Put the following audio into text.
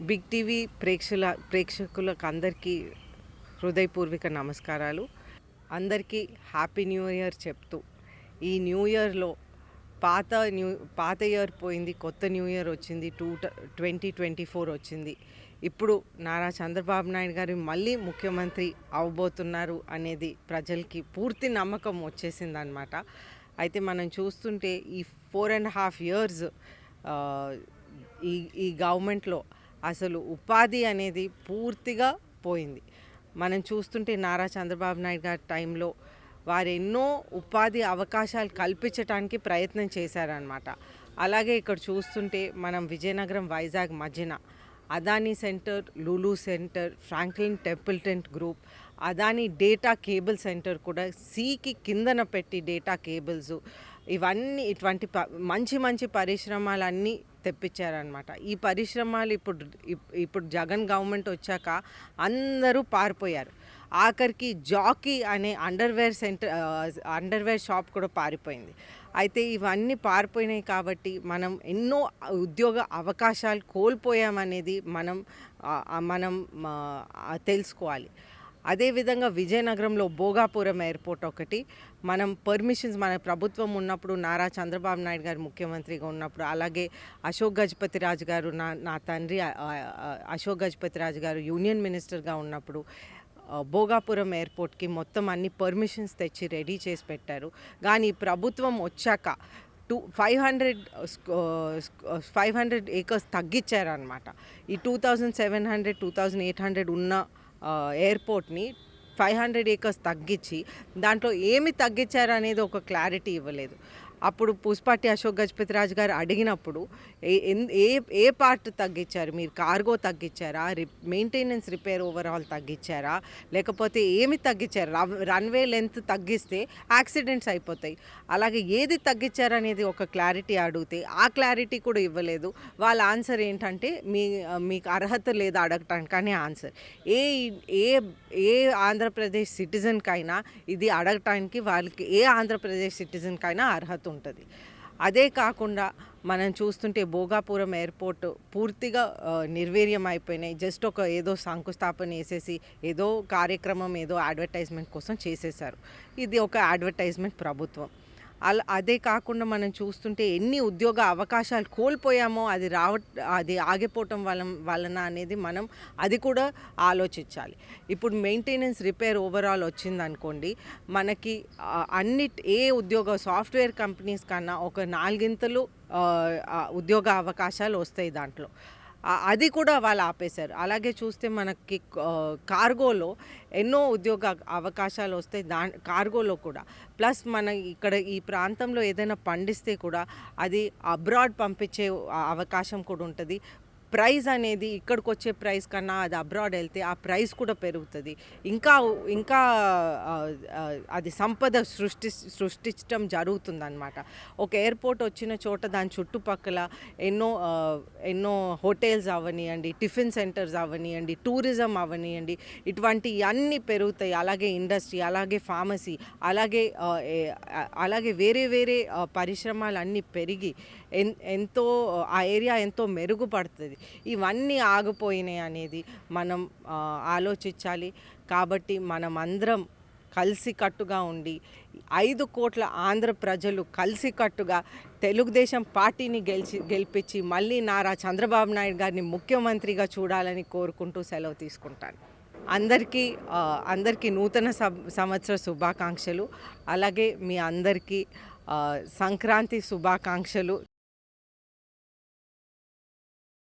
Big TV ప్రేక్షకులకు అందరికీ హృదయపూర్వక నమస్కారాలు. అందరికీ హ్యాపీ న్యూ ఇయర్ చెప్తూ, ఈ న్యూ ఇయర్లో పాత ఇయర్ పోయింది, కొత్త న్యూ ఇయర్ వచ్చింది. 2024 వచ్చింది. ఇప్పుడు నారా చంద్రబాబు నాయుడు గారు మళ్ళీ ముఖ్యమంత్రి అవబోతున్నారు అనేది ప్రజలకి పూర్తి నమ్మకం వచ్చేసిందనమాట. అయితే మనం చూస్తుంటే ఈ 4.5 years ఈ గవర్నమెంట్లో అసలు ఉపాధి అనేది పూర్తిగా పోయింది. మనం చూస్తుంటే నారా చంద్రబాబు నాయుడు గారి టైంలో వారు ఎన్నో ఉపాధి అవకాశాలు కల్పించడానికి ప్రయత్నం చేశారనమాట. అలాగే ఇక్కడ చూస్తుంటే మనం విజయనగరం వైజాగ్ మధ్యన Adani centre, Lulu centre, Franklin Templeton group, Adani data cable centre కూడా సీకి కిందన పెట్టి డేటా కేబుల్స్ ఇవన్నీ ఇటువంటి మంచి పరిశ్రమలన్నీ తెప్పించారనమాట. ఈ పరిశ్రమలు ఇప్పుడు జగన్ గవర్నమెంట్ వచ్చాక అందరూ పారిపోయారు. ఆఖరికి జాకీ అనే అండర్వేర్ షాప్ కూడా పారిపోయింది. అయితే ఇవన్నీ పారిపోయినాయి కాబట్టి మనం ఎన్నో ఉద్యోగ అవకాశాలు కోల్పోయామనేది మనం తెలుసుకోవాలి. అదేవిధంగా విజయనగరంలో భోగాపురం ఎయిర్పోర్ట్ ఒకటి మనం పర్మిషన్స్ మన ప్రభుత్వం ఉన్నప్పుడు, నారా చంద్రబాబు నాయుడు గారు ముఖ్యమంత్రిగా ఉన్నప్పుడు, అలాగే అశోక్ గజపతి రాజు గారు నా తండ్రి అశోక్ గజపతి రాజు గారు యూనియన్ మినిస్టర్గా ఉన్నప్పుడు భోగాపురం ఎయిర్పోర్ట్కి మొత్తం అన్ని పర్మిషన్స్ తెచ్చి రెడీ చేసి పెట్టారు. కానీ ప్రభుత్వం వచ్చాక 500 acres తగ్గించారనమాట. ఈ 2700 2800 ఉన్న ఎయిర్పోర్ట్ని 500 acres తగ్గించి దాంట్లో ఏమి తగ్గించారు అనేది ఒక క్లారిటీ ఇవ్వలేదు. అప్పుడు పుష్పాటి అశోక్ గజపతి రాజు గారు అడిగినప్పుడు ఏ పార్ట్ తగ్గించారు, మీరు కార్గో తగ్గించారా, మెయింటెనెన్స్ రిపేర్ ఓవరాల్ తగ్గించారా, లేకపోతే ఏమి తగ్గించారు, రన్వే లెంత్ తగ్గిస్తే యాక్సిడెంట్స్ అయిపోతాయి, అలాగే ఏది తగ్గించారు అనేది ఒక క్లారిటీ అడిగితే ఆ క్లారిటీ కూడా ఇవ్వలేదు. వాళ్ళ ఆన్సర్ ఏంటంటే మీకు అర్హత లేదు అడగటానికనే ఆన్సర్. ఏ ఆంధ్రప్రదేశ్ సిటిజన్కైనా ఇది అడగటానికి వాళ్ళకి ఏ ఆంధ్రప్రదేశ్ సిటిజన్కైనా అర్హత ఉంటుంది. అదే కాకుండా మనం చూస్తుంటే భోగాపురం ఎయిర్పోర్ట్ పూర్తిగా నిర్వీర్యం అయిపోయినాయి. జస్ట్ ఏదో శంకుస్థాపన వేసేసి ఏదో కార్యక్రమం ఏదో అడ్వర్టైజ్మెంట్ కోసం చేసేసారు. ఇది ఒక అడ్వర్టైజ్మెంట్ ప్రభుత్వం. అదే కాకుండా మనం చూస్తుంటే ఎన్ని ఉద్యోగ అవకాశాలు కోల్పోయామో అది ఆగిపోవటం వలన అనేది మనం అది కూడా ఆలోచించాలి. ఇప్పుడు మెయింటెనెన్స్ రిపేర్ ఓవరాల్ వచ్చిందనుకోండి, మనకి ఏ ఉద్యోగ సాఫ్ట్వేర్ కంపెనీస్ కన్నా ఒక 4 ఉద్యోగ అవకాశాలు వస్తాయి దాంట్లో. అది కూడా వాళ్ళు ఆపేశారు. అలాగే చూస్తే మనకి కార్గోలో ఎన్నో ఉద్యోగ అవకాశాలు వస్తాయి కార్గోలో కూడా. ప్లస్ మన ఇక్కడ ఈ ప్రాంతంలో ఏదైనా పండిస్తే కూడా అది అబ్రాడ్ పంపించే అవకాశం కూడా ఉంటుంది. ప్రైస్ అనేది ఇక్కడికి వచ్చే ప్రైస్ కన్నా అది అబ్రాడ్ వెళ్తే ఆ ప్రైస్ కూడా పెరుగుతుంది. ఇంకా అది సంపద సృష్టించడం జరుగుతుందన్నమాట. ఒక ఎయిర్పోర్ట్ వచ్చిన చోట దాని చుట్టుపక్కల ఎన్నో హోటల్స్ అవనివ్వండి, టిఫిన్ సెంటర్స్ అవనివ్వండి, టూరిజం అవనివ్వండి, ఇటువంటి అన్నీ పెరుగుతాయి. అలాగే ఇండస్ట్రీ, అలాగే ఫార్మసీ, అలాగే వేరే పరిశ్రమలు అన్నీ పెరిగి ఎంతో ఆ ఏరియా ఎంతో మెరుగుపడుతుంది. ఇవన్నీ ఆగిపోయినాయి అనేది మనం ఆలోచించాలి. కాబట్టి మనం అందరం కలిసికట్టుగా ఉండి 5 కోట్ల ఆంధ్ర ప్రజలు కలిసికట్టుగా తెలుగుదేశం పార్టీని గెలిపించి మళ్ళీ నారా చంద్రబాబు నాయుడు గారిని ముఖ్యమంత్రిగా చూడాలని కోరుకుంటూ సెలవు తీసుకుంటాను. అందరికీ నూతన సంవత్సర శుభాకాంక్షలు. అలాగే మీ అందరికీ సంక్రాంతి శుభాకాంక్షలు.